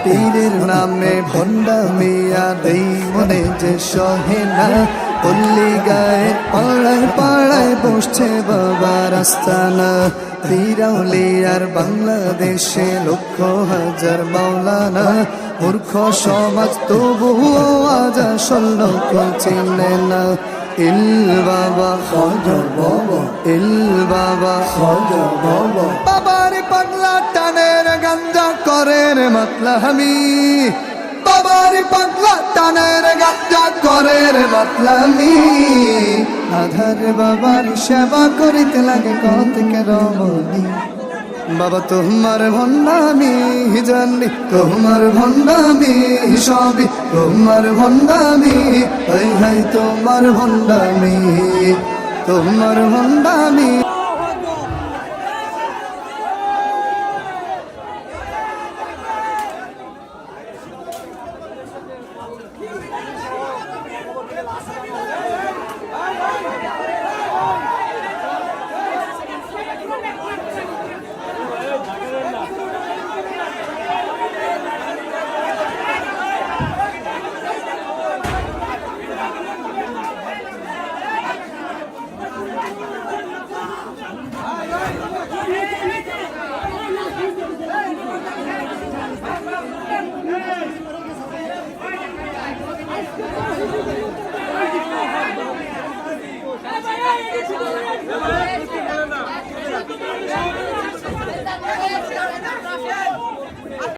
পীরের নামে ভণ্ডামিয়া দেই মনে যে সহে না, পল্লী গায়ে পাড়ায় পাড়ায় বসছে বাবার আস্তানা। পীরাউলিয়ার বাংলাদেশে লক্ষ হাজার মাওলানা, মূর্খ সমাজ তবুও আজ আসল লোক চিনে না। ইল বাবা খাজা বাবা, ইল বাবা খাজা বাবা, বাবার পাগলা টানের গাঞ্জা করে রে মাতলামি, বাবার পাগলা টানের গাঞ্জা করে রে মাতলামি। আধার বাবার সেবা করিতে লাগে কত কে রমণী, বাবা তোমার ভণ্ডামি জানি, তোমার ভণ্ডামি সবই তোমার ভণ্ডামি, হাই হাই তোমার ভণ্ডামি, তোমার ভণ্ডামি। Hey!